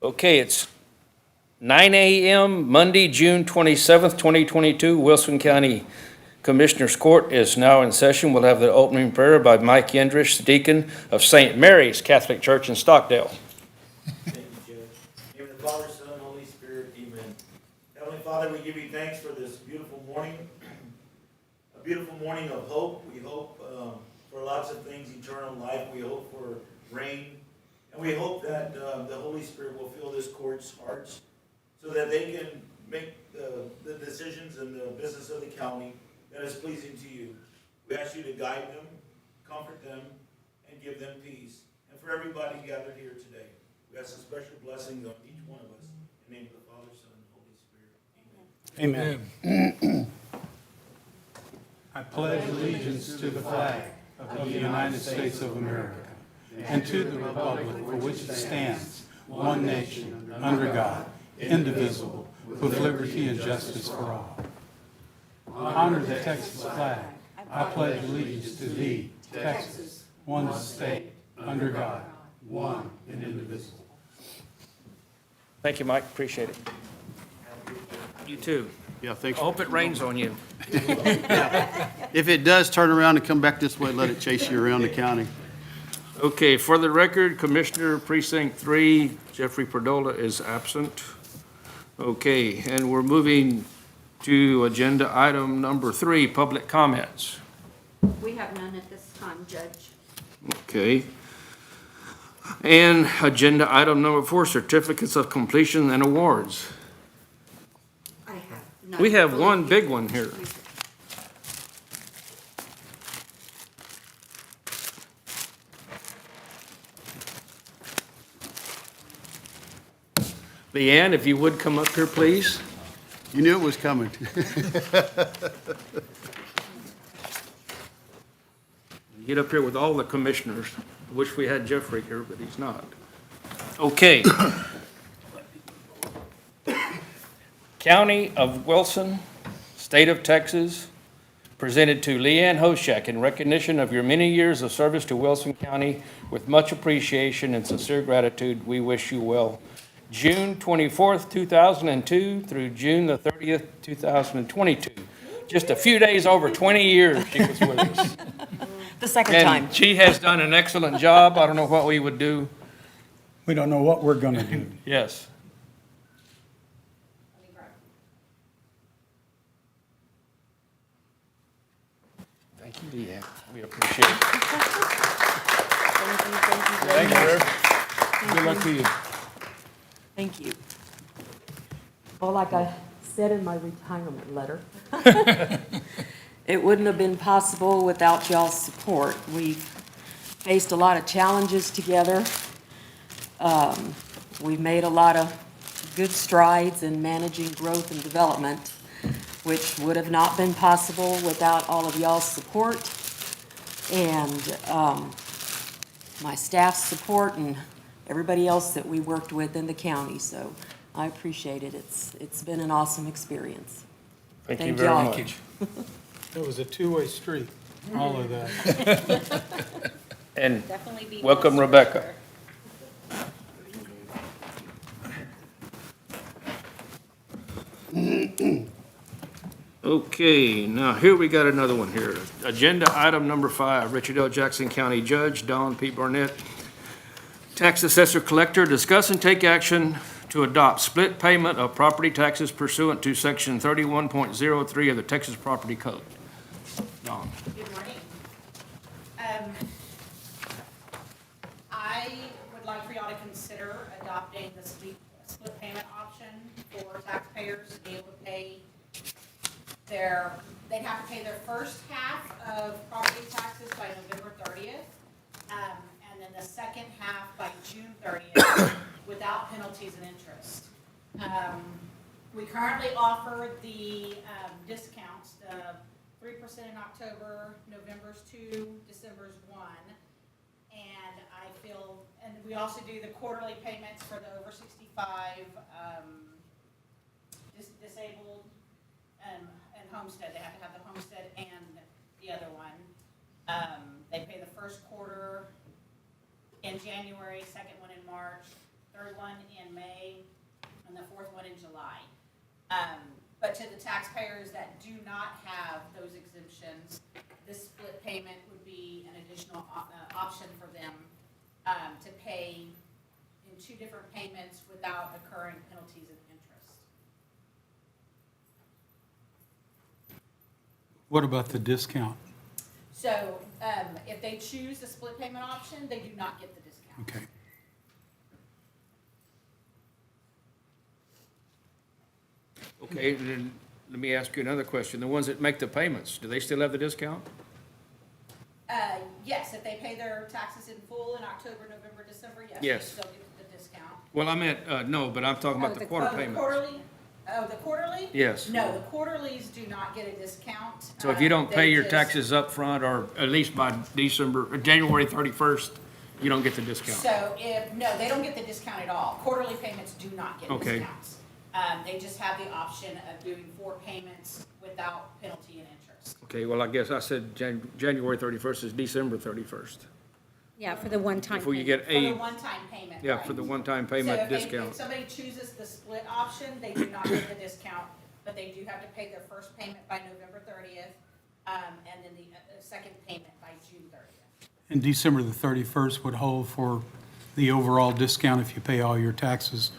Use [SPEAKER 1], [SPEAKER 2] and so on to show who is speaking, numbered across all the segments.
[SPEAKER 1] Okay, it's 9 a.m., Monday, June 27th, 2022. Wilson County Commissioners Court is now in session. We'll have the opening prayer by Mike Yendrich, deacon of St. Mary's Catholic Church in Stockdale.
[SPEAKER 2] Thank you, Judge. In the name of the Father, Son, and Holy Spirit, amen. Heavenly Father, we give you thanks for this beautiful morning, a beautiful morning of hope. We hope for lots of things, eternal life. We hope for rain. And we hope that the Holy Spirit will fill this court's hearts so that they can make the decisions and the business of the county that is pleasing to you. We ask you to guide them, comfort them, and give them peace. And for everybody gathered here today, we ask a special blessing on each one of us. In the name of the Father, Son, and Holy Spirit. Amen.
[SPEAKER 3] Amen. I pledge allegiance to the flag of the United States of America and to the republic for which it stands, one nation, under God, indivisible, with liberty and justice for all. Honor the Texas flag. I pledge allegiance to thee, Texas, one state, under God, one and indivisible.
[SPEAKER 1] Thank you, Mike. Appreciate it. You too.
[SPEAKER 4] Yeah,
[SPEAKER 1] I
[SPEAKER 4] thanks.
[SPEAKER 1] hope it rains on you.
[SPEAKER 4] If it does, turn around and come back this way, let it chase you around the county.
[SPEAKER 1] Okay, for the record, Commissioner Precinct 3, Jeffrey Perdola is absent. Okay, and we're moving to agenda item number 3, public comments.
[SPEAKER 5] We have none at this time, Judge.
[SPEAKER 1] Okay. And agenda item number 4, certificates of completion and awards.
[SPEAKER 5] I have none.
[SPEAKER 1] We have one big one here. Leanne, if you would come up here, please.
[SPEAKER 4] You knew it was coming.
[SPEAKER 1] Get up here with all the commissioners. Wish we had Jeffrey here, but he's not. Okay. County of Wilson, State of Texas, presented to Leanne Hoshak in recognition of your many years of service to Wilson County. With much appreciation and sincere gratitude, we wish you well. June 24th, 2002 through June the 30th, 2022. Just a few days over 20 years she was with us.
[SPEAKER 6] The second time.
[SPEAKER 1] And she has done an excellent job. I don't know what we would do.
[SPEAKER 3] We don't know what we're going to do.
[SPEAKER 1] Yes. Thank you, Leanne. We appreciate it.
[SPEAKER 6] Thank you very much.
[SPEAKER 3] Good luck to you.
[SPEAKER 6] Thank you. Well, like I said in my retirement letter, it wouldn't have been possible without y'all's support. We faced a lot of challenges together. We've made a lot of good strides in managing growth and development, which would have not been possible without all of y'all's support and my staff's support and everybody else that we worked with in the county. So I appreciate it. It's been an awesome experience.
[SPEAKER 1] Thank you
[SPEAKER 6] Thank
[SPEAKER 1] very
[SPEAKER 6] y'all.
[SPEAKER 1] much.
[SPEAKER 3] It was a two-way street, all of that.
[SPEAKER 1] And
[SPEAKER 5] Definitely be.
[SPEAKER 1] welcome,
[SPEAKER 5] well
[SPEAKER 1] Rebecca.
[SPEAKER 5] served.
[SPEAKER 1] Okay, now here we got another one here. Agenda item number 5, Richard L. Jackson County Judge Don P. Barnett, Tax Assessor Collector, discuss and take action to adopt split payment of property taxes pursuant to Section 31.03 of the Texas Property Code. Don.
[SPEAKER 7] Good morning. I would like for y'all to consider adopting the split payment option for taxpayers to be able to pay they'd have to pay their first half of property taxes by November 30th, and then the second half by June 30th without penalties and interest. We currently offer the discounts, the 3% in October, November's 2, December's 1. And I feel, and we also do the quarterly payments for the over 65 disabled and homestead. They have to have the homestead and the other one. They pay the first quarter in January, second one in March, third one in May, and the fourth one in July. But to the taxpayers that do not have those exemptions, this split payment would be an additional option for them to pay in 2 different payments without incurring penalties and interest.
[SPEAKER 3] What about the discount?
[SPEAKER 7] So if they choose the split payment option, they do not get the discount.
[SPEAKER 3] Okay.
[SPEAKER 1] Okay, then let me ask you another question. The ones that make the payments, do they still have the discount?
[SPEAKER 7] Yes, if they pay their taxes in full in October, November, December, yes,
[SPEAKER 1] Yes.
[SPEAKER 7] they still get the discount.
[SPEAKER 1] Well, I meant, no, but I'm talking about the quarter
[SPEAKER 7] Oh, the
[SPEAKER 1] payments.
[SPEAKER 7] quarterly? Oh, the quarterly?
[SPEAKER 1] Yes.
[SPEAKER 7] No, the quarterlies do not get a discount.
[SPEAKER 1] So if you don't
[SPEAKER 7] They
[SPEAKER 1] pay your
[SPEAKER 7] just-
[SPEAKER 1] taxes up front, or at least by December, or January 31st, you don't get the discount?
[SPEAKER 7] So no, they don't get the discount at all. Quarterly payments do not get
[SPEAKER 1] Okay.
[SPEAKER 7] discounts. They just have the option of doing 4 payments without penalty and interest.
[SPEAKER 1] Okay, well, I guess I said January 31st is December 31st.
[SPEAKER 5] Yeah, for the one-time.
[SPEAKER 1] Before you get
[SPEAKER 7] For the
[SPEAKER 1] a,
[SPEAKER 7] one-time payment,
[SPEAKER 1] yeah,
[SPEAKER 7] right?
[SPEAKER 1] for the one-time
[SPEAKER 7] So
[SPEAKER 1] payment
[SPEAKER 7] if
[SPEAKER 1] discount.
[SPEAKER 7] if somebody chooses the split option, they do not get the discount, but they do have to pay their first payment by November 30th, and then the second payment by June 30th.
[SPEAKER 3] And December the 31st would hold for the overall discount if you pay all your taxes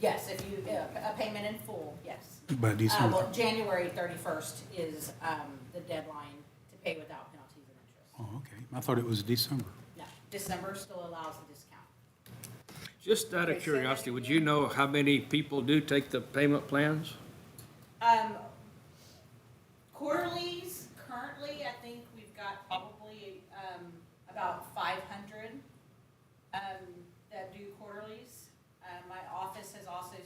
[SPEAKER 7] Yes, if you, a payment in full, yes.
[SPEAKER 3] by December.
[SPEAKER 7] Well, January 31st is the deadline to pay without penalties and interest.
[SPEAKER 3] Oh, okay. I thought it was December.
[SPEAKER 7] No, December still allows the discount.
[SPEAKER 1] Just out of curiosity, would you know how many people do take the payment plans?
[SPEAKER 7] Quarterlies, currently, I think we've got probably about 500 that do quarterlies. My office has also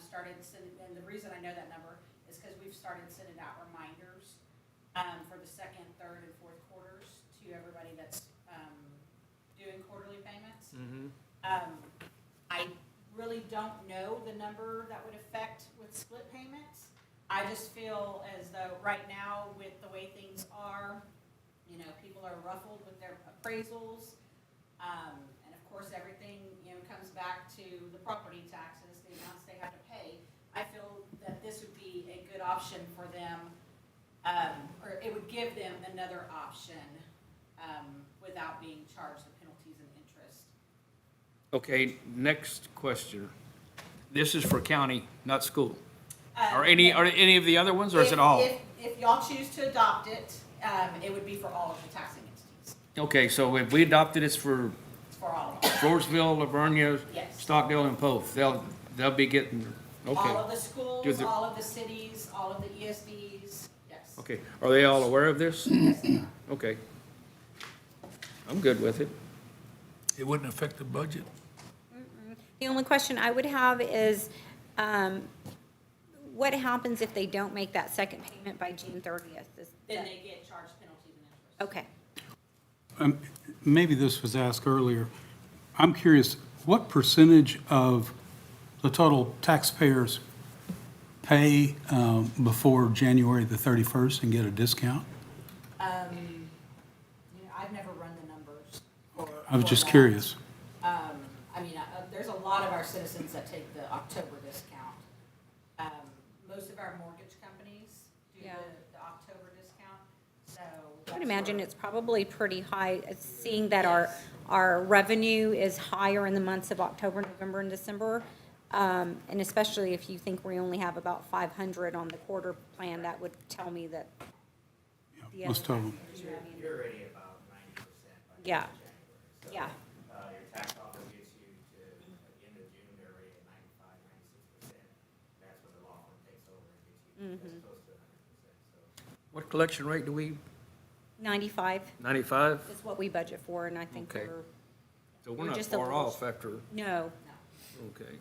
[SPEAKER 7] started sending, and the reason I know that number is because we've started sending out reminders for the second, third, and fourth quarters to everybody that's doing quarterly payments. I really don't know the number that would affect with split payments. I just feel as though right now, with the way things are, you know, people are ruffled with their appraisals. And of course, everything, you know, comes back to the property taxes, the amounts they have to pay. I feel that this would be a good option for them, or it would give them another option, without being charged the penalties and interest.
[SPEAKER 1] Okay, next question. This is for county, not school. Are
[SPEAKER 7] Um,
[SPEAKER 1] any of the other ones, or is it all?
[SPEAKER 7] If y'all choose to adopt it, it would be for all of the taxing entities.
[SPEAKER 1] Okay, so if we adopted it's for
[SPEAKER 7] It's for all of them.
[SPEAKER 1] Floresville, Livonia,
[SPEAKER 7] Yes.
[SPEAKER 1] Stockdale, and Poth, they'll be getting,
[SPEAKER 7] All
[SPEAKER 1] okay,
[SPEAKER 7] of the schools,
[SPEAKER 1] Do the-
[SPEAKER 7] all of the cities, all of the ESDs, yes.
[SPEAKER 1] okay. Are they all aware of this?
[SPEAKER 7] Yes, they are.
[SPEAKER 1] Okay. I'm good with it.
[SPEAKER 8] It wouldn't affect the budget?
[SPEAKER 9] The only question I would have is, what happens if they don't make that second payment by June 30th?
[SPEAKER 7] Then they get charged penalties and interest.
[SPEAKER 9] Okay.
[SPEAKER 3] Maybe this was asked earlier. I'm curious, what percentage of the total taxpayers pay before January the 31st and get a discount?
[SPEAKER 7] You know, I've never run the numbers.
[SPEAKER 3] I was
[SPEAKER 7] for
[SPEAKER 3] just
[SPEAKER 7] that.
[SPEAKER 3] curious.
[SPEAKER 7] I mean, there's a lot of our citizens that take the October discount. Most of our mortgage companies do
[SPEAKER 9] Yeah.
[SPEAKER 7] the October discount, so.
[SPEAKER 9] I would imagine it's probably pretty high, seeing that our revenue is higher in the months of October, November, and December. And especially if you think we only have about 500 on the quarter plan, that would tell me that. the
[SPEAKER 3] Most
[SPEAKER 9] other
[SPEAKER 3] of them.
[SPEAKER 9] factors are having-
[SPEAKER 2] You're already about 90% by
[SPEAKER 9] Yeah.
[SPEAKER 2] January. So,
[SPEAKER 9] Yeah.
[SPEAKER 2] Your tax office gets you to, at the end of June, they're already at 95, 96%. That's when the law firm takes over and gets you as close to 100%, so.
[SPEAKER 1] What collection rate do we,
[SPEAKER 9] 95
[SPEAKER 1] 95?
[SPEAKER 9] is what we budget for, and I think
[SPEAKER 1] Okay.
[SPEAKER 9] we're,
[SPEAKER 1] So we're
[SPEAKER 9] We're
[SPEAKER 1] not
[SPEAKER 9] just a
[SPEAKER 1] far
[SPEAKER 9] little-
[SPEAKER 1] off after,
[SPEAKER 9] no.
[SPEAKER 1] okay.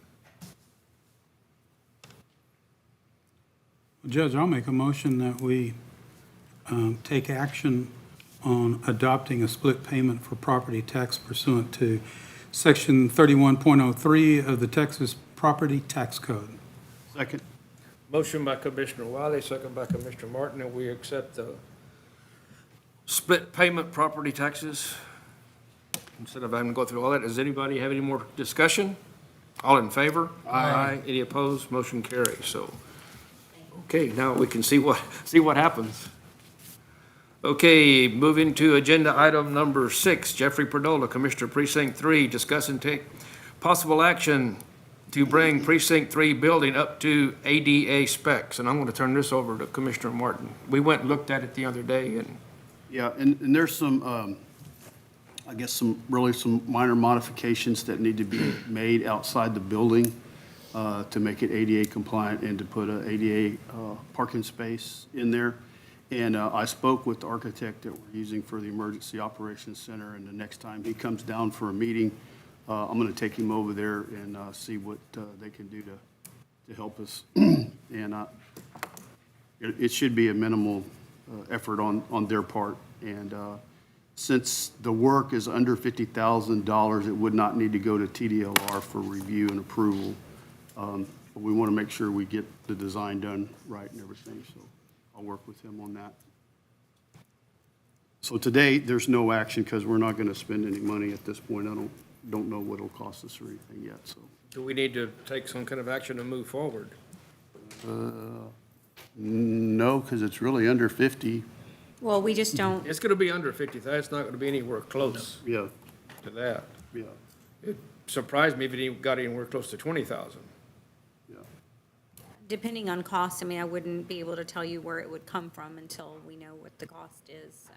[SPEAKER 3] Judge, I'll make a motion that we take action on adopting a split payment for property tax pursuant to Section 31.03 of the Texas Property Tax Code.
[SPEAKER 4] Second.
[SPEAKER 1] Motion by Commissioner Wiley, second by Commissioner Martin, that we accept the split payment property taxes. Instead of having to go through all that, does anybody have any more discussion? All in favor? Aye. Any opposed? Motion carries, so. Okay, now we can see what happens. Okay, moving to agenda item number 6, Jeffrey Perdola, Commissioner Precinct 3, discuss and take possible action to bring Precinct 3 building up to ADA specs. And I'm going to turn this over to Commissioner Martin. We went and looked at it the other day, and
[SPEAKER 4] Yeah, and there's some, I guess some minor modifications that need to be made outside the building to make it ADA compliant and to put a ADA parking space in there. And I spoke with the architect that we're using for the Emergency Operations Center, and the next time he comes down for a meeting, I'm gonna take him over there and see what they can do to help us. And it should be a minimal effort on their part. And since the work is under $50,000, it would not need to go to TDLR for review and approval. But we want to make sure we get the design done right and everything, so I'll work with him on that. So today, there's no action because we're not going to spend any money at this point. I don't know what it'll cost us or anything yet, so.
[SPEAKER 1] do we need to take some kind of action to move forward?
[SPEAKER 4] No, because it's really under 50.
[SPEAKER 9] Well, we just don't,
[SPEAKER 1] It's going to be under 50,000. It's not going to be anywhere close
[SPEAKER 4] Yeah,
[SPEAKER 1] to that.
[SPEAKER 4] yeah,
[SPEAKER 1] It surprised me if it even got anywhere close to 20,000.
[SPEAKER 4] yeah.
[SPEAKER 9] depending on cost, I mean, I wouldn't be able to tell you where it would come from until we know what the cost is, so.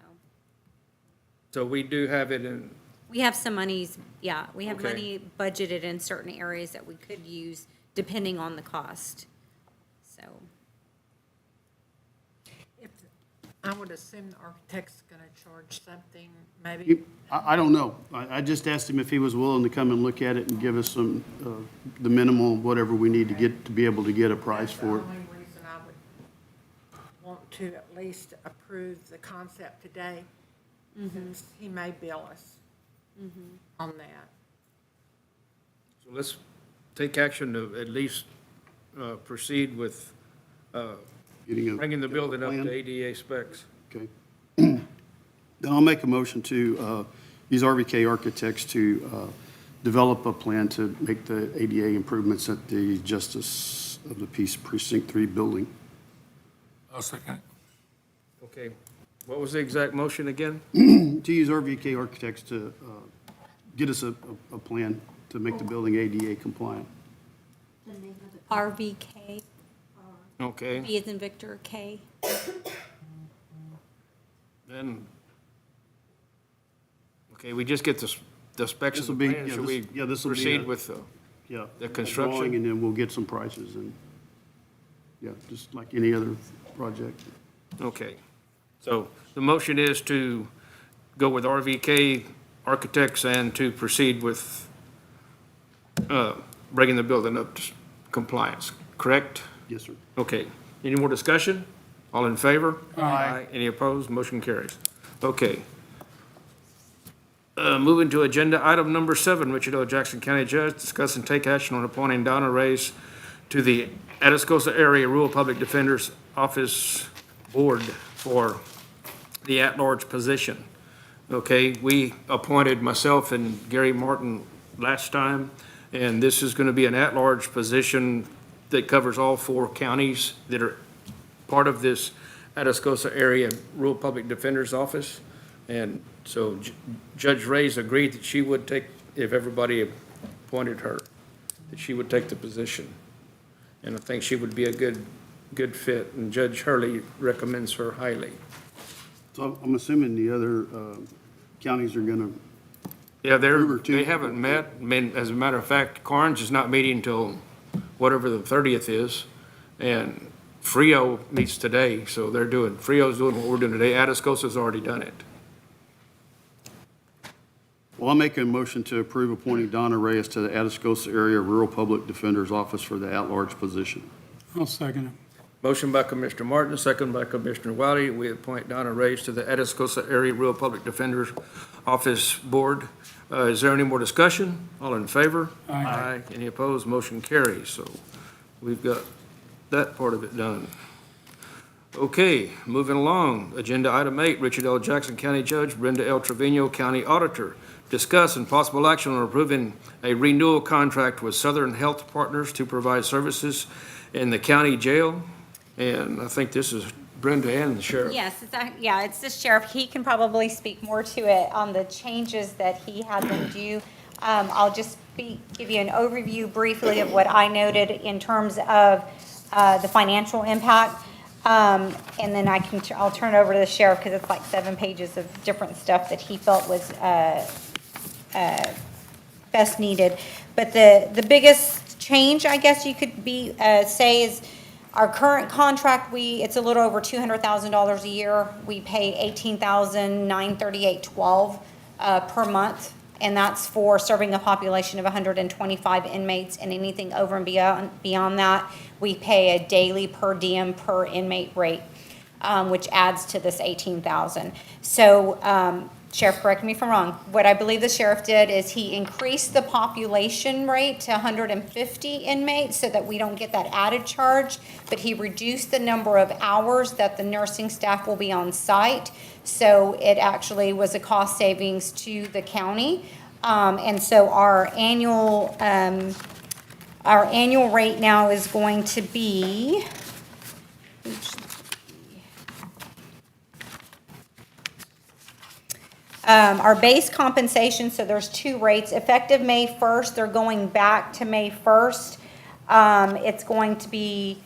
[SPEAKER 1] So we do have it in,
[SPEAKER 9] We have some monies, yeah, we have
[SPEAKER 1] Okay.
[SPEAKER 9] money budgeted in certain areas that we could use depending on the cost, so.
[SPEAKER 10] If, I would assume the architect's gonna charge something, maybe.
[SPEAKER 4] I don't know. I just asked him if he was willing to come and look at it and give us some, the minimal, whatever we need to get, to be able to get a price for it.
[SPEAKER 10] That's the only reason I would want to at least approve the concept today, since he may bill us on that.
[SPEAKER 1] so let's take action to at least proceed with bringing the building up
[SPEAKER 4] plan.
[SPEAKER 1] to ADA specs.
[SPEAKER 4] Okay. Then I'll make a motion to use RVK Architects to develop a plan to make the ADA improvements at the Justice of the Peace Precinct 3 building.
[SPEAKER 8] I'll second it.
[SPEAKER 1] Okay, what was the exact motion again?
[SPEAKER 4] To use RVK Architects to get us a plan to make the building ADA compliant.
[SPEAKER 9] RVK,
[SPEAKER 1] Okay,
[SPEAKER 9] V as in Victor, K.
[SPEAKER 1] then, okay, we just get the specs of
[SPEAKER 4] This'll
[SPEAKER 1] the
[SPEAKER 4] be-
[SPEAKER 1] plan.
[SPEAKER 4] yeah,
[SPEAKER 1] Should
[SPEAKER 4] this-
[SPEAKER 1] we
[SPEAKER 4] yeah, this'll be
[SPEAKER 1] proceed
[SPEAKER 4] a-
[SPEAKER 1] with
[SPEAKER 4] Yeah.
[SPEAKER 1] The construction?
[SPEAKER 4] Drawing, and then we'll get some prices and, yeah, just like any other project.
[SPEAKER 1] Okay, so the motion is to go with RVK Architects and to proceed with bringing the building up to compliance, correct?
[SPEAKER 4] Yes, sir.
[SPEAKER 1] Okay, any more discussion? All in favor?
[SPEAKER 3] Aye.
[SPEAKER 1] Any opposed? Motion carries. Okay. Moving to agenda item number 7, Richard L. Jackson County Judge, discuss and take action on appointing Donna Reyes to the Atascosa Area Rural Public Defender's Office Board for the at-large position. Okay, we appointed myself and Gary Martin last time, and this is going to be an at-large position that covers all 4 counties that are part of this Atascosa Area Rural Public Defender's Office. And so Judge Reyes agreed that she would take, if everybody appointed her, that she would take the position. And I think she would be a good fit, and Judge Hurley recommends her highly.
[SPEAKER 4] So I'm assuming the other counties are gonna,
[SPEAKER 1] Yeah,
[SPEAKER 4] River too.
[SPEAKER 1] they haven't met. I mean, as a matter of fact, Carnes is not meeting until whatever the 30th is. And Frio meets today, so Frio's doing what we're doing today. Atascosa's already done it.
[SPEAKER 4] well, I'll make a motion to approve appointing Donna Reyes to the Atascosa Area Rural Public Defender's Office for the at-large position.
[SPEAKER 3] I'll second it.
[SPEAKER 1] Motion by Commissioner Martin, second by Commissioner Wiley. We appoint Donna Reyes to the Atascosa Area Rural Public Defender's Office Board. Is there any more discussion? All in favor?
[SPEAKER 3] Aye.
[SPEAKER 1] Any opposed? Motion carries. So we've got that part of it done. Okay, moving along. Agenda item 8, Richard L. Jackson County Judge, Brenda L. Trevino County Auditor. discuss and possible action on approving a renewal contract with Southern Health Partners to provide services in the county jail. And I think this is Brenda and the sheriff.
[SPEAKER 9] Yes, it's the sheriff. He can probably speak more to it on the changes that he had them do. I'll just give you an overview briefly of what I noted in terms of the financial impact. And then I'll turn it over to the sheriff because it's like 7 pages of different stuff that he felt was best needed. But the biggest change, I guess you could say, is our current contract. It's a little over $200,000 a year. We pay $18,938.12 per month, and that's for serving a population of 125 inmates. And anything over and beyond that, we pay a daily per diem per inmate rate, which adds to this $18,000. So, Sheriff, correct me if I'm wrong. What I believe the sheriff did is he increased the population rate to 150 inmates so that we don't get that added charge, but he reduced the number of hours that the nursing staff will be on site. So it actually was a cost savings to the county. And so our annual rate now is going to be, our base compensation, so there's 2 rates. Effective May 1st, they're going back to May 1st. It's going to be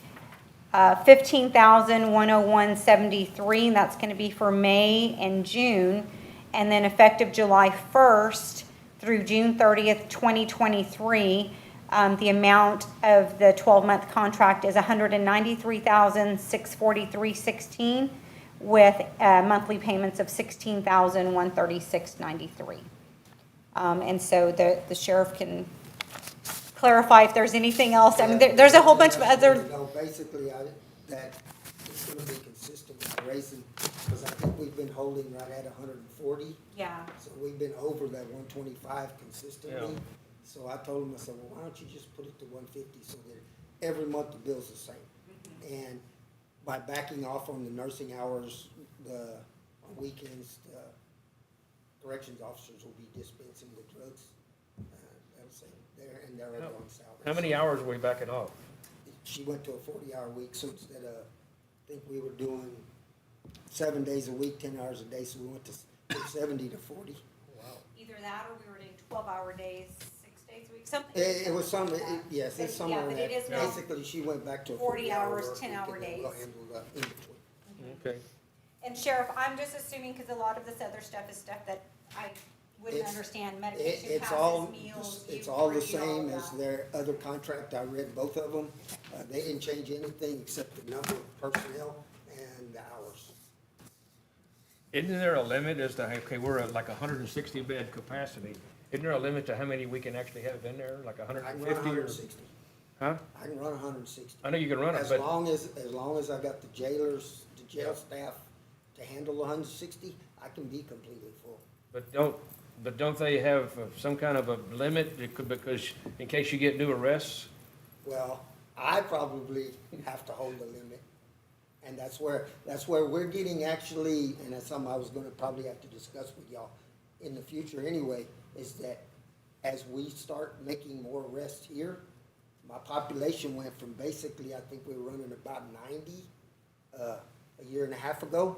[SPEAKER 9] $15,101.73, and that's going to be for May and June. And then effective July 1st through June 30th, 2023, the amount of the 12-month contract is $193,643.16. with monthly payments of $16,136.93. And so the sheriff can clarify if there's anything else. I mean, there's a whole bunch of other.
[SPEAKER 11] No, basically, that it's gonna be consistent with raising, because I think we've been holding right at 140.
[SPEAKER 9] Yeah.
[SPEAKER 11] So we've been over that 125 consistently.
[SPEAKER 1] Yeah.
[SPEAKER 11] So I told him, I said, well, why don't you just put it to 150 so that every month the bill's the same? And by backing off on the nursing hours, on weekends, the corrections officers will be dispensing the drugs. That'll say they're on salary.
[SPEAKER 1] How many hours are we backing off?
[SPEAKER 11] She went to a 40-hour week, so instead of, I think we were doing 7 days a week, 10 hours a day, so we went to 70 to 40.
[SPEAKER 9] Either that or we were doing 12-hour days, 6 days a week, something.
[SPEAKER 11] It was some, yes, it's somewhere in
[SPEAKER 9] but
[SPEAKER 11] that.
[SPEAKER 9] it is now
[SPEAKER 11] Basically, she went back to a
[SPEAKER 9] 40 hours,
[SPEAKER 11] 40-hour work
[SPEAKER 9] 10-hour
[SPEAKER 11] week, and
[SPEAKER 9] days.
[SPEAKER 11] we'll handle the in between.
[SPEAKER 1] Okay.
[SPEAKER 9] And Sheriff, I'm just assuming, because a lot of this other stuff is stuff that I wouldn't
[SPEAKER 11] It's-
[SPEAKER 9] understand, medication
[SPEAKER 11] It's
[SPEAKER 9] passes,
[SPEAKER 11] all,
[SPEAKER 9] meals.
[SPEAKER 11] it's
[SPEAKER 9] you
[SPEAKER 11] all the
[SPEAKER 9] review all
[SPEAKER 11] same
[SPEAKER 9] of
[SPEAKER 11] as
[SPEAKER 9] that.
[SPEAKER 11] their other contract. I read both of them. They didn't change anything except the number of personnel and the hours.
[SPEAKER 1] Isn't there a limit as to, okay, we're at like 160 bed capacity. Isn't there a limit to how many we can actually have in there, like
[SPEAKER 11] I can run
[SPEAKER 1] 150 or?
[SPEAKER 11] 160.
[SPEAKER 1] Huh?
[SPEAKER 11] I can run 160.
[SPEAKER 1] I know you can run it,
[SPEAKER 11] As
[SPEAKER 1] but,
[SPEAKER 11] long as I got the jailers, the jail staff to handle 160, I can be completely full.
[SPEAKER 1] but don't they have some kind of a limit because in case you get new arrests?
[SPEAKER 11] Well, I probably have to hold the limit. And that's where we're getting actually, and that's something I was gonna probably have to discuss with y'all in the future anyway, is that as we start making more arrests here, my population went from basically, I think we were running about 90, a year and a half ago.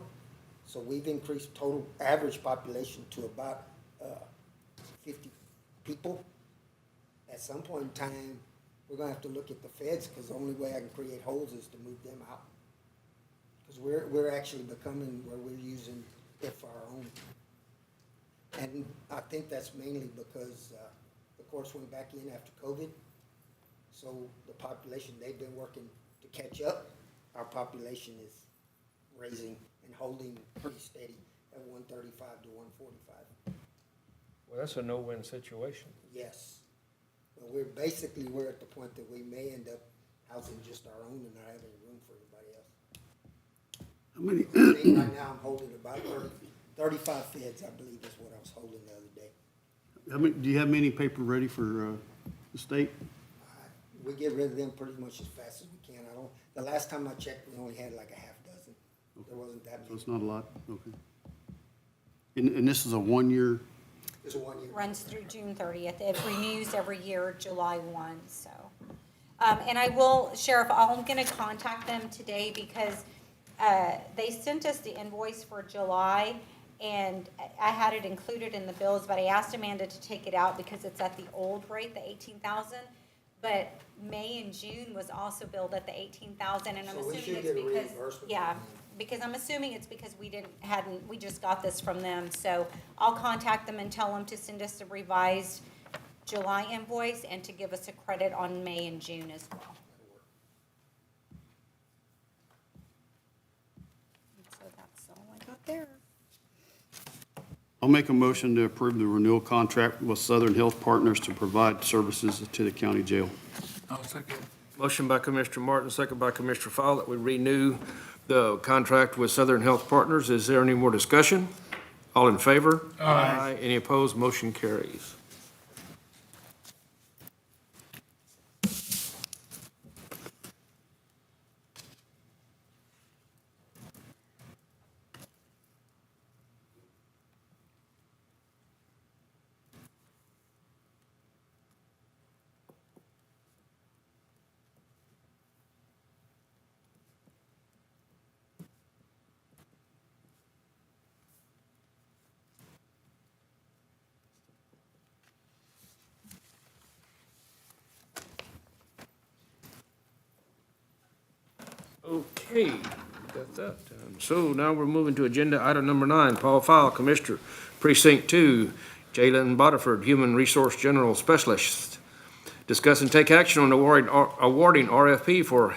[SPEAKER 11] So we've increased total average population to about, 50 people. At some point in time, we're gonna have to look at the feds, because the only way I can create holes is to move them out. Because we're actually becoming where we're using it for our own. And I think that's mainly because, the courts went back in after COVID. So the population, they've been working to catch up. Our population is raising and holding pretty steady at 135 to 145.
[SPEAKER 1] Well, that's a no-win situation.
[SPEAKER 11] Yes. But we're at the point that we may end up housing just our own and not having room for anybody else.
[SPEAKER 4] How many,
[SPEAKER 11] I think right now I'm holding about 35 feds, I believe is what I was holding the other day.
[SPEAKER 4] do you have many paper ready for the state?
[SPEAKER 11] We get rid of them pretty much as fast as we can. The last time I checked, we only had like a half dozen. There wasn't that
[SPEAKER 4] So
[SPEAKER 11] many.
[SPEAKER 4] it's not a lot? Okay. And this is a 1 year?
[SPEAKER 11] Just 1 year.
[SPEAKER 9] runs through June 30th. It renews every year, July 1, so. And I will, Sheriff, I'm gonna contact them today because they sent us the invoice for July, and I had it included in the bills, but I asked Amanda to take it out because it's at the old rate, the 18,000. But May and June was also billed at the 18,000, and I'm
[SPEAKER 11] So we
[SPEAKER 9] assuming
[SPEAKER 11] should
[SPEAKER 9] it's
[SPEAKER 11] get a
[SPEAKER 9] because,
[SPEAKER 11] reimbursement
[SPEAKER 9] yeah,
[SPEAKER 11] from them.
[SPEAKER 9] because I'm assuming it's because we just got this from them. So I'll contact them and tell them to send us a revised July invoice and to give us a credit on May and June as well. So that's all I got there.
[SPEAKER 4] I'll make a motion to approve the renewal contract with Southern Health Partners to provide services to the county jail.
[SPEAKER 8] I'll second.
[SPEAKER 1] Motion by Commissioner Martin, second by Commissioner Fowle, that we renew the contract with Southern Health Partners. Is there any more discussion? All in favor? Aye. Any opposed? Motion carries. Okay, got that done. So now we're moving to agenda item number 9, Paul Fowle, Commissioner, Precinct 2, Jalen Bodiford, Human Resource General Specialist. Discuss and take action on awarding RFP for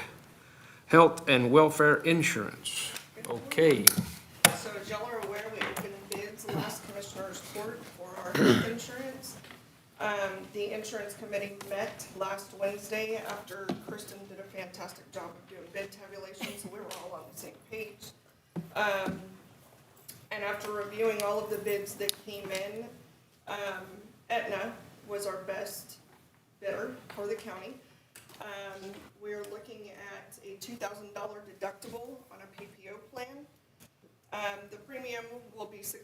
[SPEAKER 1] health and welfare insurance. Okay,
[SPEAKER 12] So as y'all are aware, we opened bids last Commissioner's Court for our health insurance. The insurance committee met last Wednesday after Kristen did a fantastic job of doing bid tabulations, so we were all on the same page. And after reviewing all of the bids that came in, Aetna was our best bidder for the county. We're looking at a $2,000 deductible on a PPO plan. The premium will be $654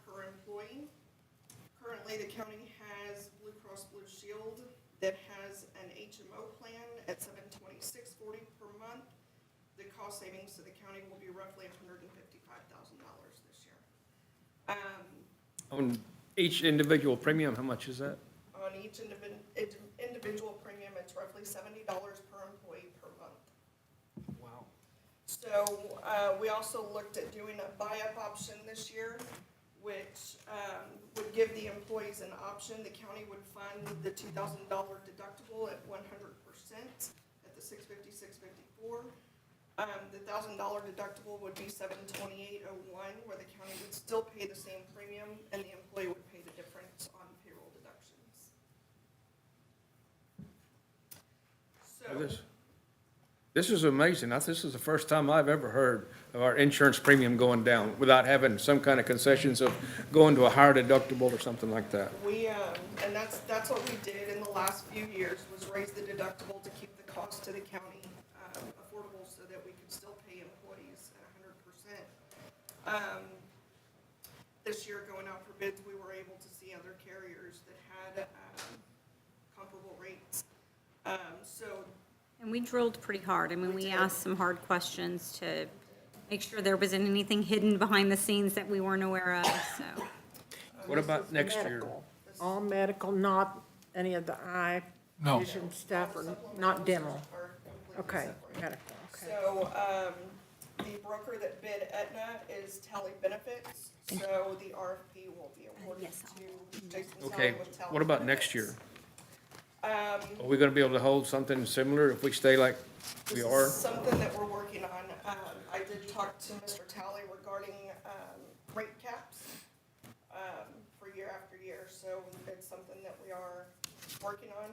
[SPEAKER 12] per employee. Currently, the county has Blue Cross Blue Shield that has an HMO plan at $726.40 per month. The cost savings to the county will be roughly $155,000 this year.
[SPEAKER 1] on each individual premium, how much is that?
[SPEAKER 12] On each individual premium, it's roughly $70 per employee per month.
[SPEAKER 1] Wow.
[SPEAKER 12] So, we also looked at doing a buy-up option this year, which, would give the employees an option. The county would fund the $2,000 deductible at 100% at the $654. The $1,000 deductible would be $728.01, where the county would still pay the same premium and the employee would pay the difference on payroll deductions. So.
[SPEAKER 1] This is amazing. This is the first time I've ever heard of our insurance premium going down without having some kind of concessions of going to a higher deductible or something like that.
[SPEAKER 12] We, and that's what we did in the last few years, was raise the deductible to keep the cost to the county affordable so that we could still pay employees at 100%. This year, going out for bids, we were able to see other carriers that had comparable rates. So
[SPEAKER 9] And we drilled pretty hard. I mean, we asked some hard questions to make sure there wasn't anything hidden behind the scenes that we weren't aware of, so.
[SPEAKER 1] What about next year?
[SPEAKER 10] Medical. All medical, not any of the eye
[SPEAKER 8] No.
[SPEAKER 10] vision stuff, or not dental?
[SPEAKER 12] are completely
[SPEAKER 10] Okay,
[SPEAKER 12] separate.
[SPEAKER 10] medical, okay.
[SPEAKER 12] So, the broker that bid Aetna is Tally Benefits, so the RFP will be awarded
[SPEAKER 9] Yes,
[SPEAKER 12] to Jason
[SPEAKER 1] Okay,
[SPEAKER 12] Sally with Tally
[SPEAKER 1] what about next
[SPEAKER 12] Benefits.
[SPEAKER 1] year? Are we gonna be able to hold something similar if we stay like we
[SPEAKER 12] This
[SPEAKER 1] are?
[SPEAKER 12] is something that we're working on. I did talk to Mr. Tally regarding, rate caps, for year after year, so it's something that we are working on.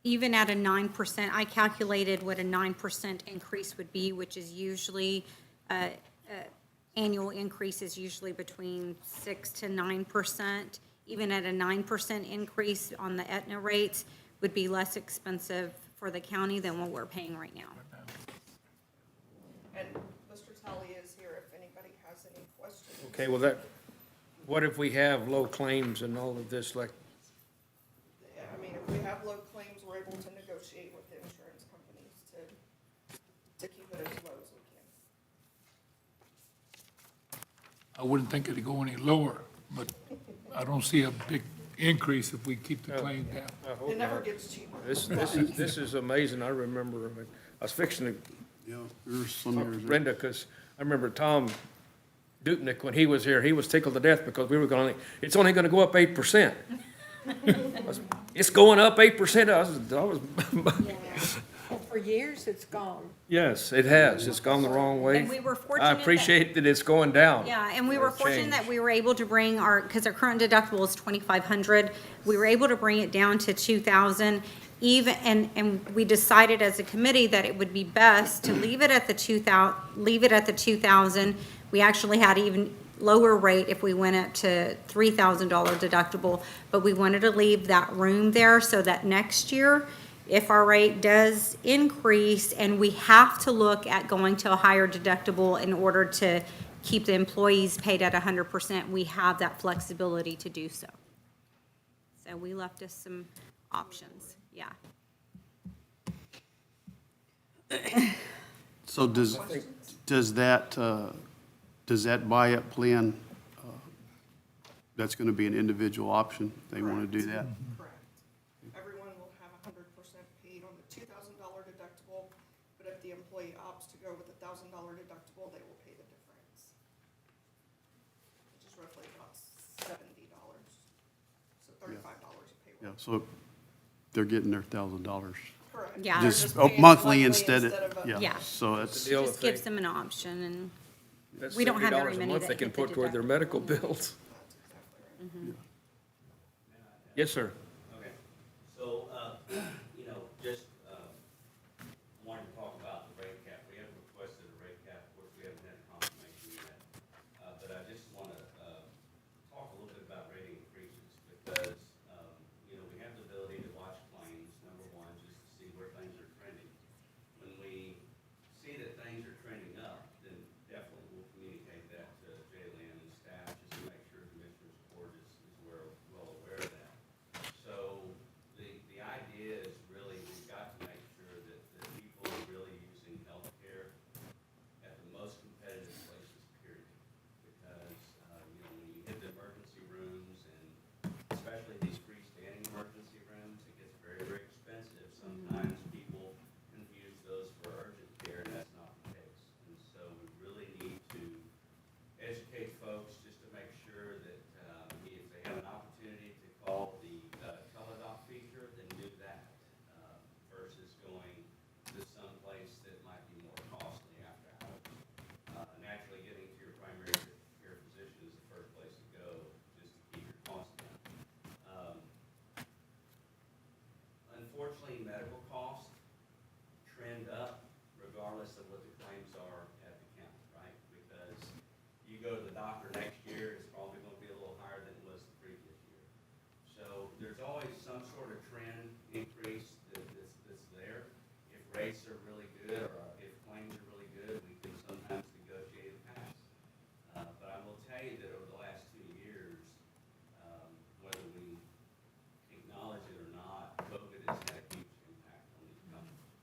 [SPEAKER 9] Even at a 9%, I calculated what a 9% increase would be, which is usually, annual increase is usually between 6 to 9%. Even at a 9% increase on the Aetna rates would be less expensive for the county than what we're paying right now.
[SPEAKER 12] And Mr. Tally is here if anybody has any questions.
[SPEAKER 1] Okay, well, that What if we have low claims and all of this, like,
[SPEAKER 12] Yeah, I mean, if we have low claims, we're able to negotiate with the insurance companies to keep it as low as we can.
[SPEAKER 8] I wouldn't think it'd go any lower, but I don't see a big increase if we keep the claim down.
[SPEAKER 1] I hope
[SPEAKER 12] It never
[SPEAKER 1] not.
[SPEAKER 12] gets cheaper.
[SPEAKER 1] This is amazing. I remember, I was fixing to
[SPEAKER 4] Yeah, there's some years.
[SPEAKER 1] Brenda, because I remember Tom Dupnick, when he was here, he was tickled to death because we were going, it's only going to go up 8%. It's going up 8%. I was,
[SPEAKER 10] For years, it's gone.
[SPEAKER 1] yes, it has. It's gone the wrong way.
[SPEAKER 9] And we were fortunate
[SPEAKER 1] I
[SPEAKER 9] that-
[SPEAKER 1] appreciate that it's going down.
[SPEAKER 9] Yeah, and we were
[SPEAKER 1] Or
[SPEAKER 9] fortunate that
[SPEAKER 1] change.
[SPEAKER 9] we were able to bring our, because our current deductible is 2,500. We were able to bring it down to 2,000 even, and we decided as a committee that it would be best to leave it at the 2,000. We actually had even lower rate if we went up to $3,000 deductible, but we wanted to leave that room there so that next year, if our rate does increase and we have to look at going to a higher deductible in order to keep the employees paid at 100%, we have that flexibility to do so. So we left us some options, yeah.
[SPEAKER 4] So does that buy-up plan, that's going to be an individual option? They want to do that?
[SPEAKER 12] Correct. Everyone will have 100% paid on the $2,000 deductible, but if the employee opts to go with a $1,000 deductible, they will pay the difference, which is roughly about $70. So $35 a pay.
[SPEAKER 4] Yeah, so they're getting their $1,000.
[SPEAKER 12] Correct.
[SPEAKER 9] Yeah.
[SPEAKER 12] They're
[SPEAKER 4] Just
[SPEAKER 12] paying
[SPEAKER 4] monthly instead of,
[SPEAKER 9] Yeah.
[SPEAKER 4] yeah, so that's,
[SPEAKER 1] The other
[SPEAKER 9] Just gives
[SPEAKER 1] thing,
[SPEAKER 9] them an option, and
[SPEAKER 1] that's
[SPEAKER 9] we don't have very
[SPEAKER 1] $70 a
[SPEAKER 9] many
[SPEAKER 1] month
[SPEAKER 9] that
[SPEAKER 1] they can
[SPEAKER 9] hit the
[SPEAKER 1] put toward their medical bills.
[SPEAKER 12] That's exactly right.
[SPEAKER 1] Yes, sir.
[SPEAKER 13] Okay, so, you know, just, wanted to talk about the rate cap. We have requested a rate cap, of course, we haven't had a confirmation yet. But I just wanna, talk a little bit about rate increases, because, you know, we have the ability to watch claims, number one, just to see where things are trending. When we see that things are trending up, then definitely we'll communicate that to Jaylen and staff, just to make sure Commissioner's Court is well aware of that. So the idea is really, we've got to make sure that people are really using healthcare at the most competitive places, period. Because, you know, when you hit the emergency rooms, and especially these freestanding emergency rooms, it gets very, very expensive. Sometimes people confuse those for urgent care, and that's not the case. And so we really need to educate folks just to make sure that, if they have an opportunity to call the teledoc feature, then do that, versus going to some place that might be more costly after hours. Naturally, getting to your primary care physician is the first place to go, just to keep your costs down. Unfortunately, medical costs trend up regardless of what the claims are at the county, right? Because you go to the doctor next year, it's probably gonna be a little higher than it was the previous year. So there's always some sort of trend increase that's there. If rates are really good, or if claims are really good, we can sometimes negotiate a pass. But I will tell you that over the last 2 years, whether we acknowledge it or not, COVID has had a huge impact on these companies.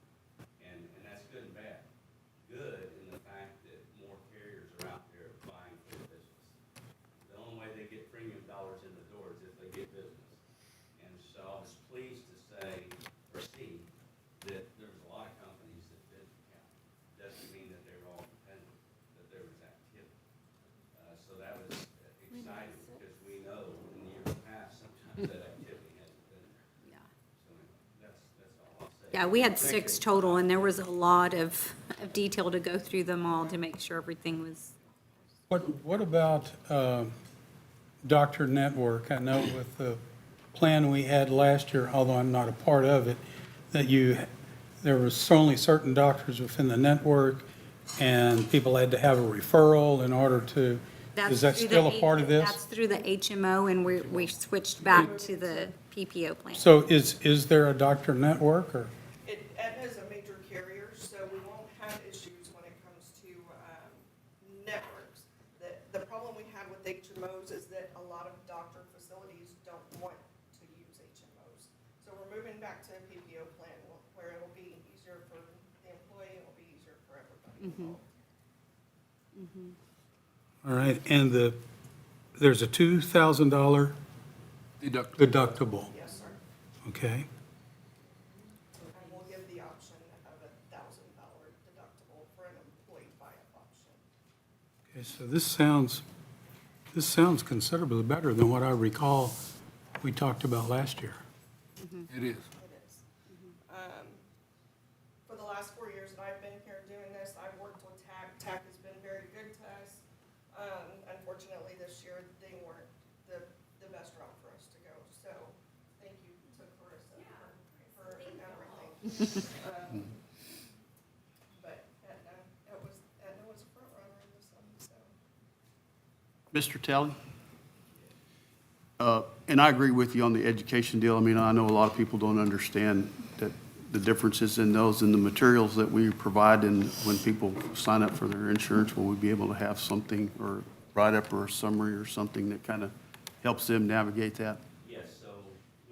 [SPEAKER 13] And that's good and bad. Good in the fact that more carriers are out there vying for business. The only way they get premium dollars in the door is if they get business. And so I was pleased to say, or see, that there was a lot of companies that did count. Doesn't mean that they were all competitive, that there was activity. So that was exciting, because we know in the years past, sometimes that activity hasn't been there.
[SPEAKER 9] Yeah.
[SPEAKER 13] So anyway, that's all I'll say.
[SPEAKER 9] Yeah, we had 6 total, and there was a lot of detail to go through them all to make sure everything was,
[SPEAKER 3] What about Doctor Network? I know with the plan we had last year, although I'm not a part of it, that there was only certain doctors within the network, and people had to have a referral in order to, is that
[SPEAKER 9] through the
[SPEAKER 3] still a part of this?
[SPEAKER 9] That's through the HMO, and we switched back to the PPO plan.
[SPEAKER 3] So is there a Doctor Network, or?
[SPEAKER 12] Aetna is a major carrier, so we won't have issues when it comes to networks. The problem we had with HMOs is that a lot of doctor facilities don't want to use HMOs. So we're moving back to a PPO plan where it'll be easier for the employee, it'll be easier for everybody involved.
[SPEAKER 3] All right, and there's a $2,000 deductible,
[SPEAKER 12] Yes, sir.
[SPEAKER 3] okay?
[SPEAKER 12] And we'll give the option of $1,000 deductible for an employee buy-up option.
[SPEAKER 3] Okay, so this sounds considerably better than what I recall we talked about last year.
[SPEAKER 8] It is.
[SPEAKER 12] It is. For the last 4 years that I've been here doing this, I've worked with TAC. TAC has been very good to us. Unfortunately, this year, they weren't the best route for us to go. So, thank you to Clarissa for everything. But Aetna was a front runner in this one, so.
[SPEAKER 4] Mr. Talley? And I agree with you on the education deal. I mean, I know a lot of people don't understand that the differences in those and the materials that we provide, and when people sign up for their insurance, will we be able to have something or write-up or a summary or something that kind of helps them navigate that?
[SPEAKER 13] Yes, so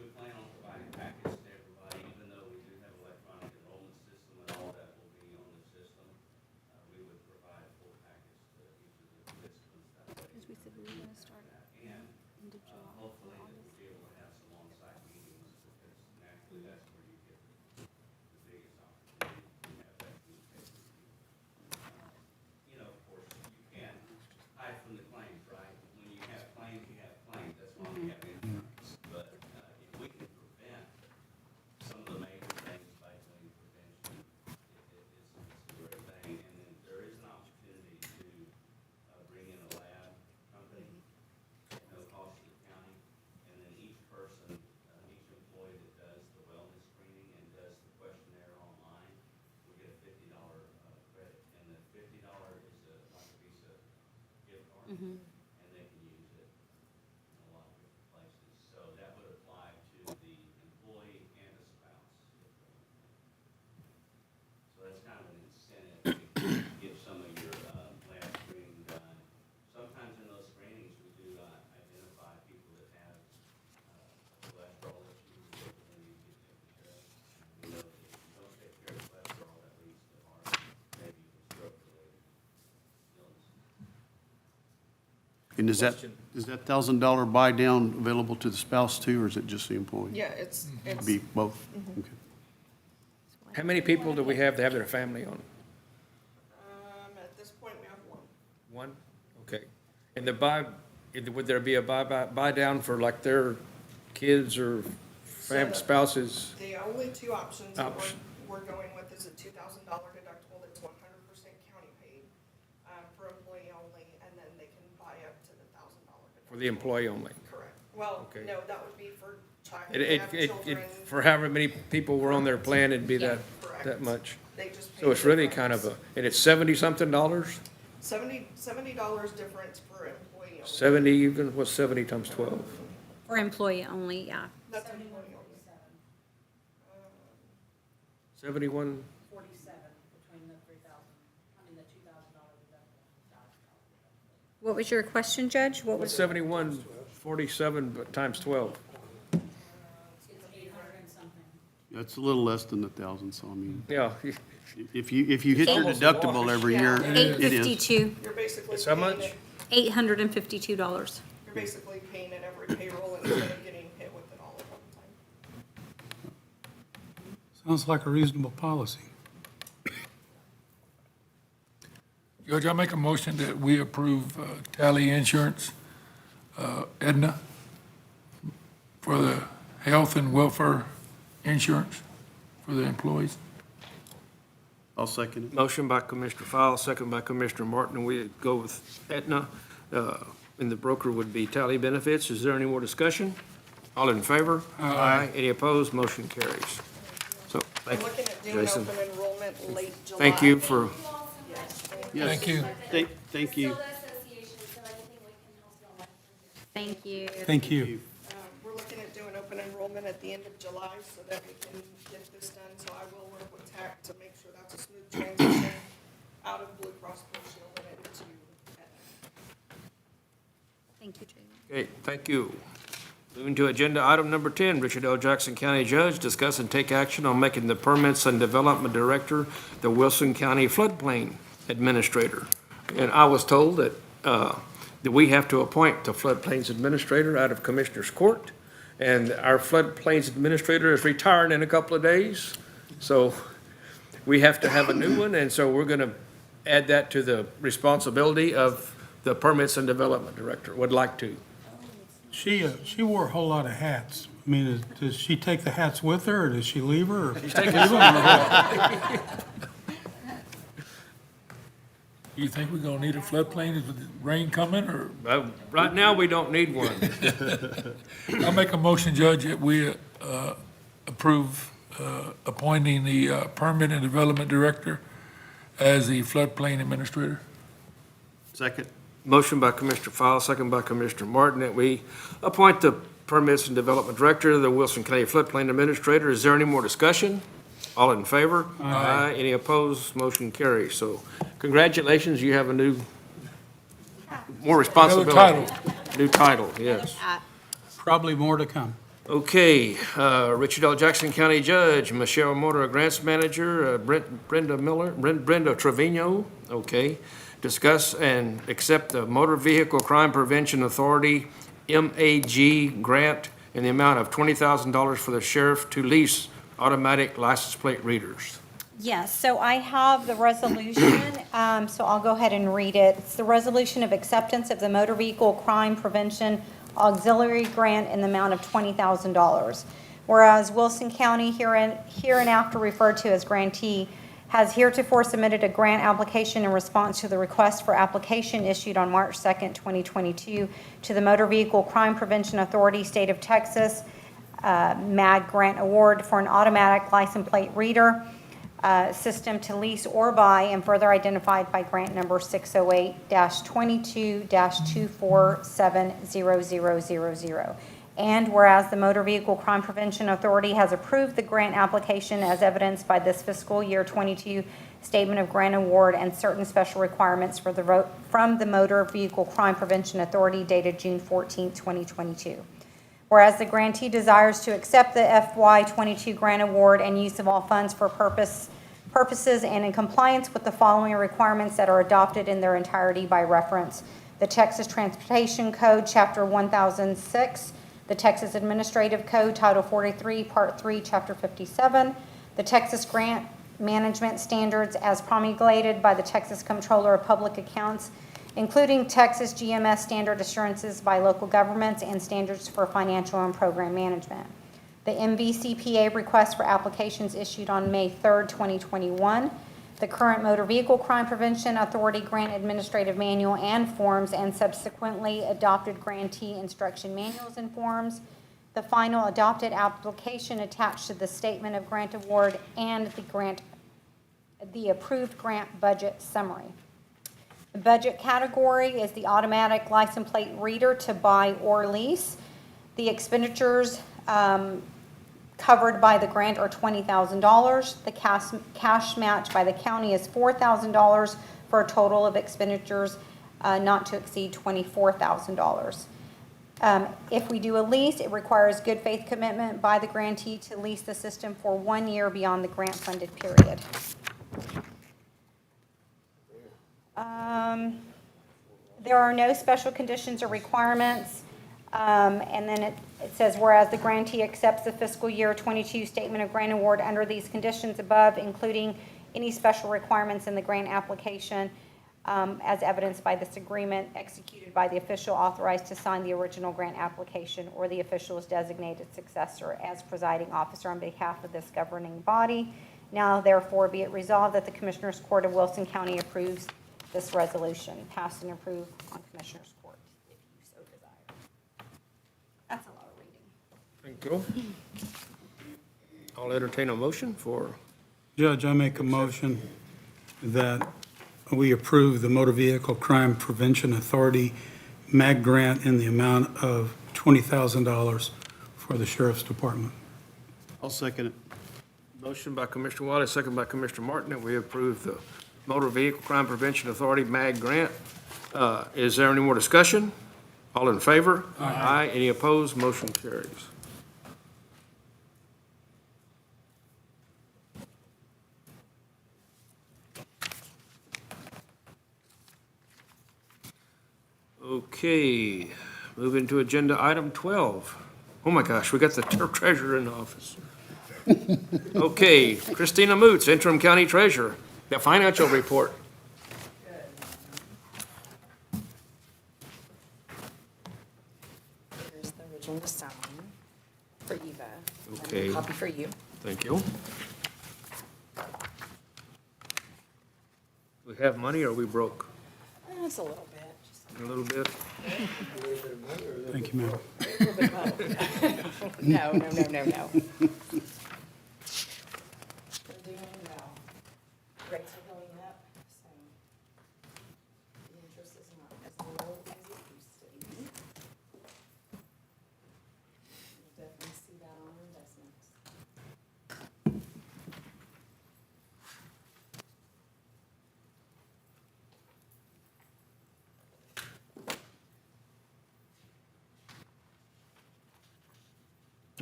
[SPEAKER 13] we plan on providing packets to everybody, even though we do have electronic enrollment system and all that will be on the system. We would provide full packets to each of the participants that way.
[SPEAKER 9] Because we said we were gonna start
[SPEAKER 13] And
[SPEAKER 9] end of July or
[SPEAKER 13] hopefully that
[SPEAKER 9] August.
[SPEAKER 13] we'll be able to have some on-site meetings, because naturally that's where you get the biggest opportunity to have that communication. You know, of course, you can't hide from the claims, right? When you have claims, that's why we have insurance. But if we can prevent some of the major things by doing prevention, it's a great thing. And then there is an opportunity to bring in a lab company at no cost to the county. And then each person, each employee that does the wellness screening and does the questionnaire online will get a $50 credit. And the $50 is like a Visa gift card, and they can use it in a lot of different places. So that would apply to the employee and the spouse. So that's kind of an incentive to get some of your lab screening done. Sometimes in those screenings, we do identify people that have cholesterol issues that really need to get taken care of. We know that if you don't take care of cholesterol, that leads to heart, maybe even stroke-related illnesses.
[SPEAKER 4] And is that $1,000 buy down available to the spouse too, or is it just the employee?
[SPEAKER 12] Yeah, it's.
[SPEAKER 4] Be both? Okay.
[SPEAKER 1] How many people do we have that have their family on?
[SPEAKER 12] At this point, we have one.
[SPEAKER 1] One? Okay. And would there be a buy down for like their kids or spouses?
[SPEAKER 12] The only two options that
[SPEAKER 1] Option.
[SPEAKER 12] we're going with is a $2,000 deductible that's 100% county paid for employee only, and then they can buy up to the $1,000 deductible.
[SPEAKER 1] For the employee only?
[SPEAKER 12] Correct. Well,
[SPEAKER 1] Okay.
[SPEAKER 12] no, that would be for child,
[SPEAKER 1] It,
[SPEAKER 12] have
[SPEAKER 1] it,
[SPEAKER 12] children.
[SPEAKER 1] for however many people were on their plan, it'd be that
[SPEAKER 12] Correct.
[SPEAKER 1] much.
[SPEAKER 12] They just pay
[SPEAKER 1] So it's really
[SPEAKER 12] the
[SPEAKER 1] kind of
[SPEAKER 12] difference.
[SPEAKER 1] and it's $70-something?
[SPEAKER 12] $70 difference per employee only.
[SPEAKER 1] 70 even, what's 70 times 12?
[SPEAKER 9] For employee only, yeah.
[SPEAKER 12] That's employee only.
[SPEAKER 1] 71?
[SPEAKER 7] 47 between the $3,000, the $2,000 deductible.
[SPEAKER 9] What was your question, Judge? What
[SPEAKER 1] What's
[SPEAKER 9] was,
[SPEAKER 1] 71, 47 but times 12?
[SPEAKER 7] It's 800 and something.
[SPEAKER 4] That's a little less than 1,000, so I mean,
[SPEAKER 1] Yeah.
[SPEAKER 4] if you hit your
[SPEAKER 1] almost a
[SPEAKER 4] deductible
[SPEAKER 1] wash.
[SPEAKER 4] every year, it is.
[SPEAKER 9] $852,
[SPEAKER 12] You're basically
[SPEAKER 1] It's how
[SPEAKER 12] paying
[SPEAKER 1] much?
[SPEAKER 12] it,
[SPEAKER 9] $852.
[SPEAKER 12] you're basically paying it every payroll instead of getting hit with it all at one time.
[SPEAKER 3] Sounds like a reasonable policy.
[SPEAKER 8] Judge, I make a motion that we approve Tally Insurance, Aetna, for the health and welfare insurance for the employees.
[SPEAKER 4] I'll second it.
[SPEAKER 1] Motion by Commissioner Fowle, second by Commissioner Martin, and we go with Aetna. And the broker would be Tally Benefits. Is there any more discussion? All in favor? Aye. Any opposed? Motion carries. So,
[SPEAKER 12] I'm
[SPEAKER 1] thank you,
[SPEAKER 12] looking at doing
[SPEAKER 1] Jason.
[SPEAKER 12] open enrollment late July.
[SPEAKER 1] Thank you for,
[SPEAKER 4] Yes.
[SPEAKER 8] Thank you.
[SPEAKER 4] Thank you.
[SPEAKER 9] Thank you.
[SPEAKER 3] Thank you.
[SPEAKER 12] We're looking at doing open enrollment at the end of July so that we can get this done. So I will work with TAC to make sure that's a smooth transition out of Blue Cross Blue Shield and into Aetna.
[SPEAKER 9] Thank you, Jamie.
[SPEAKER 1] Okay, thank you. Moving to agenda item number 10, Richard L. Jackson County Judge, discuss and take action on making the Permits and Development Director the Wilson County Floodplain Administrator. And I was told that we have to appoint the Floodplains Administrator out of Commissioner's Court, and our Floodplains Administrator is retiring in a couple of days, so we have to have a new one, and so we're going to add that to the responsibility of the Permits and Development Director. Would like to.
[SPEAKER 3] She wore a whole lot of hats. I mean, does she take the hats with her, or does she leave her? Or
[SPEAKER 1] She's taking
[SPEAKER 3] leave them, or what?
[SPEAKER 8] You think we're gonna need a floodplain with the rain coming, or?
[SPEAKER 1] Right now, we don't need one.
[SPEAKER 8] I make a motion, Judge, that we approve appointing the Permit and Development Director as the floodplain administrator.
[SPEAKER 4] Second.
[SPEAKER 1] Motion by Commissioner Fowle, second by Commissioner Martin, that we appoint the Permits and Development Director, the Wilson County Floodplain Administrator. Is there any more discussion? All in favor? Aye. Any opposed? Motion carries. So congratulations, you have a new, more responsibility.
[SPEAKER 8] title.
[SPEAKER 1] New title, yes.
[SPEAKER 3] Probably more to come.
[SPEAKER 1] Okay, Richard L. Jackson County Judge, Michelle Motor, Grants Manager, Brenda Trevino, okay. Discuss and accept the Motor Vehicle Crime Prevention Authority, MAG grant in the amount of $20,000 for the sheriff to lease automatic license plate readers.
[SPEAKER 9] Yes, so I have the resolution, so I'll go ahead and read it. It's the resolution of acceptance of the Motor Vehicle Crime Prevention Auxiliary Grant in the amount of $20,000. Whereas Wilson County, hereinafter referred to as grantee, has heretofore submitted a grant application in response to the request for application issued on March 2nd, 2022 to the Motor Vehicle Crime Prevention Authority, State of Texas, MAG Grant Award for an automatic license plate reader system to lease or buy, and further identified by grant number 608-22-2470000. And whereas the Motor Vehicle Crime Prevention Authority has approved the grant application as evidenced by this fiscal year 22 Statement of Grant Award and certain special requirements for from the Motor Vehicle Crime Prevention Authority dated June 14, 2022. Whereas the grantee desires to accept the FY22 grant award and use of all funds for purposes and in compliance with the following requirements that are adopted in their entirety by reference: the Texas Transportation Code, Chapter 1006, the Texas Administrative Code, Title 43, Part 3, Chapter 57, the Texas Grant Management Standards as promulgated by the Texas Comptroller of Public Accounts, including Texas GMS standard assurances by local governments and standards for financial and program management. The MVCPA request for applications issued on May 3rd, 2021, the current Motor Vehicle Crime Prevention Authority Grant Administrative Manual and forms, and subsequently adopted grantee instruction manuals and forms, the final adopted application attached to the Statement of Grant Award, and the approved grant budget summary. The budget category is the automatic license plate reader to buy or lease. The expenditures covered by the grant are $20,000. The cash match by the county is $4,000 for a total of expenditures not to exceed $24,000. If we do a lease, it requires good faith commitment by the grantee to lease the system for 1 year beyond the grant funded period. There are no special conditions or requirements. And then it says, whereas the grantee accepts the fiscal year 22 Statement of Grant Award under these conditions above, including any special requirements in the grant application, as evidenced by this agreement executed by the official authorized to sign the original grant application or the official's designated successor as presiding officer on behalf of this governing body. Now, therefore, be it resolved that the Commissioners Court of Wilson County approves this resolution, passed and approved on Commissioners Court, if you so desire. That's a lot of reading.
[SPEAKER 1] Thank you. I'll entertain a motion for.
[SPEAKER 3] Judge, I make a motion that we approve the Motor Vehicle Crime Prevention Authority MAG grant in the amount of $20,000 for the Sheriff's Department.
[SPEAKER 4] I'll second it.
[SPEAKER 1] Motion by Commissioner Wiley, second by Commissioner Martin, that we approve the Motor Vehicle Crime Prevention Authority MAG grant. Is there any more discussion? All in favor? Aye. Any opposed? Motion carries. Okay, moving to agenda item 12. Oh my gosh, we got the treasurer in the office. Okay, Christina Moots, interim county treasurer. The financial report.
[SPEAKER 14] Here's the original to sign for Eva. And a
[SPEAKER 1] Okay.
[SPEAKER 14] copy for you.
[SPEAKER 1] Thank you. We have money or are we broke?
[SPEAKER 14] That's a little bit, just
[SPEAKER 1] A little bit?
[SPEAKER 3] Thank you, ma'am.
[SPEAKER 14] a little bit both. No. We're doing well. Rates are going up, so the interest is not as low as it used to be. You'll definitely see that on our investments.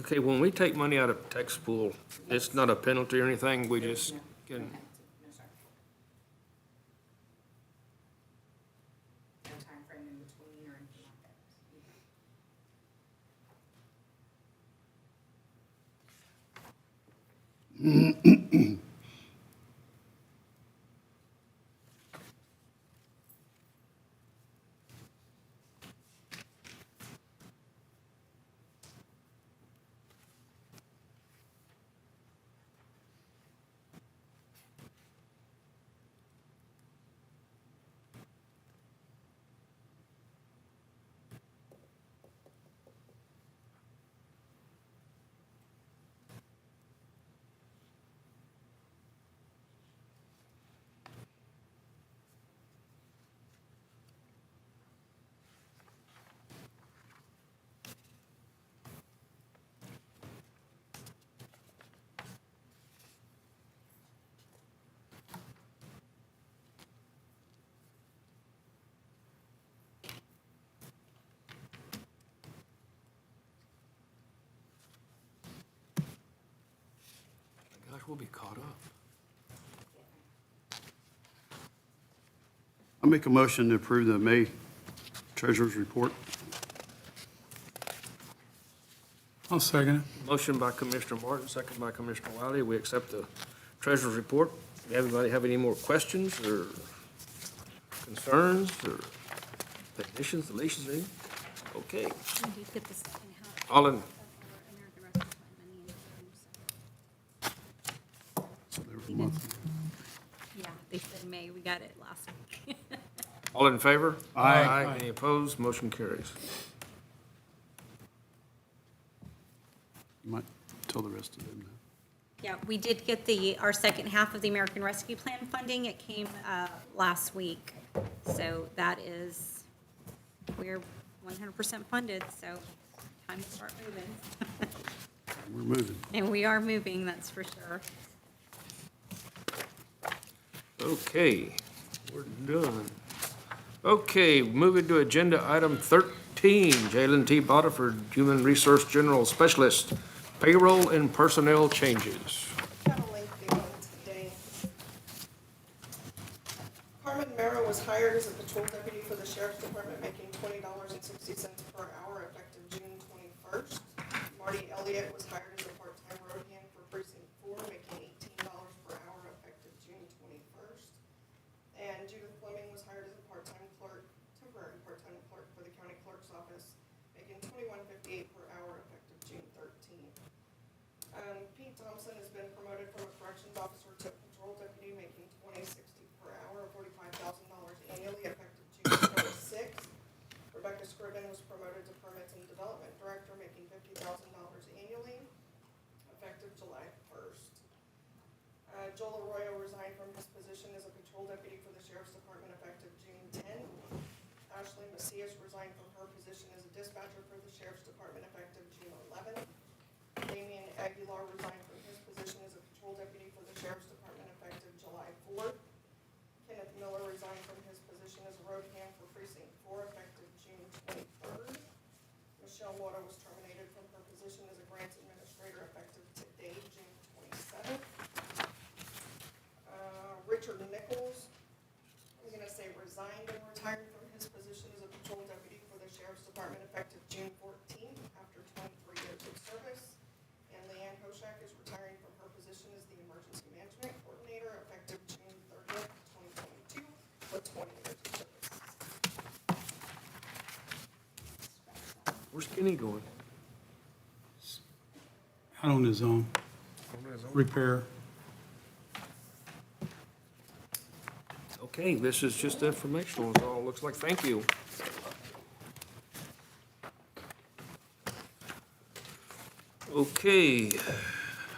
[SPEAKER 1] Okay, when we take money out of tax pool, it's not a penalty or anything, we just can,
[SPEAKER 14] No, sir. No timeframe in between or anything like that.
[SPEAKER 1] gosh, we'll be caught up.
[SPEAKER 4] I make a motion to approve the May treasurer's report.
[SPEAKER 3] I'll second it.
[SPEAKER 1] Motion by Commissioner Martin, second by Commissioner Wiley. We accept the treasurer's report. Everybody have any more questions or concerns or additions, deletions, anything? Okay. All in,
[SPEAKER 4] So there was a month.
[SPEAKER 9] Yeah, they said May, we got it last week.
[SPEAKER 1] all in favor?
[SPEAKER 3] Aye.
[SPEAKER 1] Any opposed? Motion carries.
[SPEAKER 4] You might tell the rest of them now.
[SPEAKER 9] Yeah, we did get our second half of the American Rescue Plan funding. It came last week. So that is, we're 100% funded, so time to start moving.
[SPEAKER 4] We're moving.
[SPEAKER 9] And we are moving, that's for sure.
[SPEAKER 1] Okay, we're done. Okay, moving to agenda item 13, Jalen T. Botiford, Human Resource General Specialist, payroll and personnel changes.
[SPEAKER 12] Kind of lengthy one today. Carmen Mero was hired as a patrol deputy for the sheriff's department, making $20.60 per hour effective June 21st. Marty Elliott was hired as a part-time road hand for precinct 4, making $18 per hour effective June 21st. And Judith Fleming was hired as a part-time clerk, temporary part-time clerk for the county clerk's office, making $21.58 per hour effective June 13th. Pete Thompson has been promoted from a corrections officer to patrol deputy, making $20.60 per hour, $45,000 annually, effective June 26th. Rebecca Scriven was promoted to permits and development director, making $50,000 annually, effective July 1st. Joel Arroyo resigned from his position as a patrol deputy for the sheriff's department, effective June 10th. Ashley Macias resigned from her position as a dispatcher for the sheriff's department, effective June 11th. Damian Aguilar resigned from his position as a patrol deputy for the sheriff's department, effective July 4th. Kenneth Miller resigned from his position as a road hand for precinct 4, effective June 23rd. Michelle Water was terminated from her position as a grants administrator effective today, June 27th. Richard Nichols, I'm gonna say resigned and retired from his position as a patrol deputy for the Sheriff's Department effective June 14th after 23 years of service. And Leanne Hoshak is retiring from her position as the Emergency Management Coordinator effective June 30th, 2022, with 20 years of service.
[SPEAKER 1] Where's Kenny going?
[SPEAKER 3] Out on his own, repair.
[SPEAKER 1] Okay, this is just informational, is all it looks like. Thank you. Okay,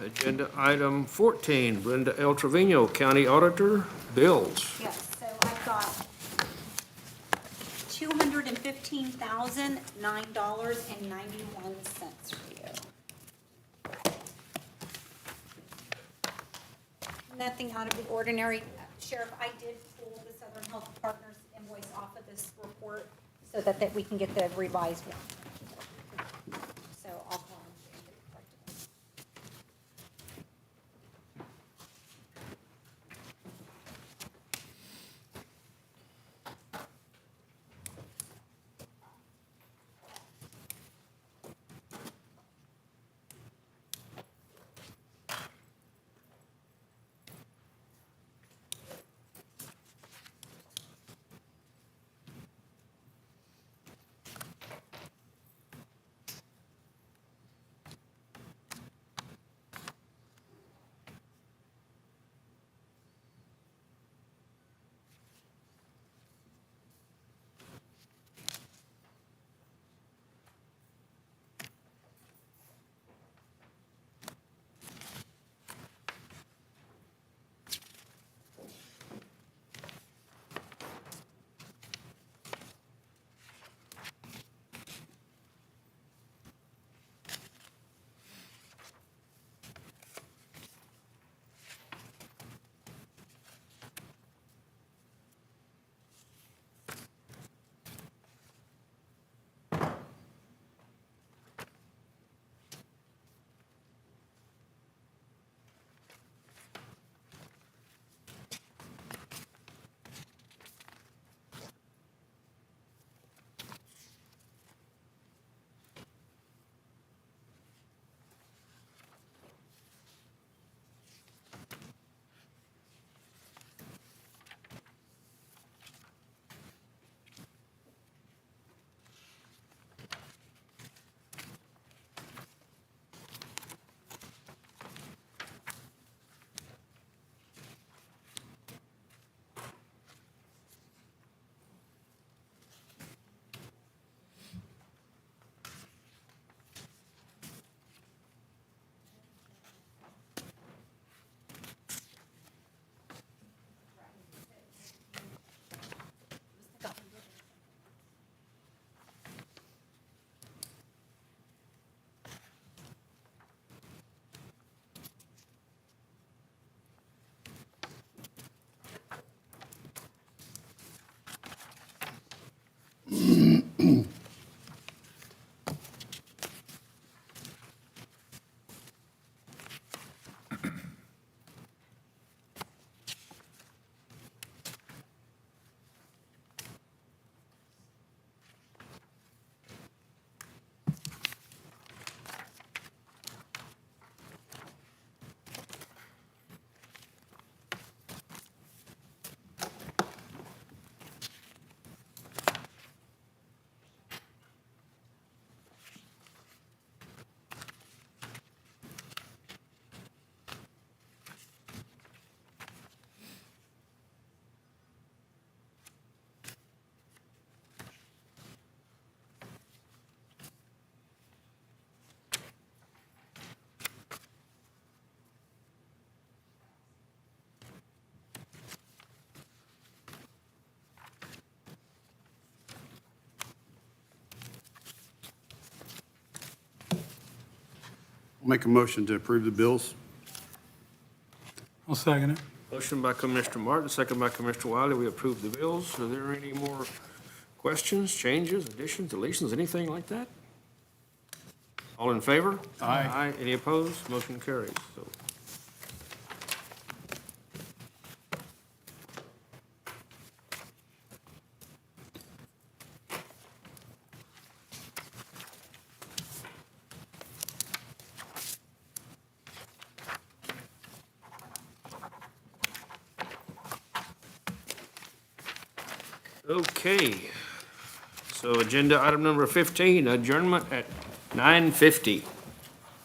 [SPEAKER 1] agenda item 14, Brenda L. Trevino, County Auditor, bills.
[SPEAKER 9] Yes, so I've got $215,009.91 for you. Nothing out of the ordinary. Sheriff, I did pull the Southern Health Partners invoice off of this report so that we can get the revised one. So I'll call and get it corrected.
[SPEAKER 4] Make a motion to approve the bills.
[SPEAKER 3] I'll second it.
[SPEAKER 1] Motion by Commissioner Martin, second by Commissioner Wiley. We approve the bills. Are there any more questions, changes, additions, deletions, anything like that? All in favor?
[SPEAKER 4] Aye.
[SPEAKER 1] Any opposed? Motion carries. So, okay. So agenda item number 15, adjournment at 9:50.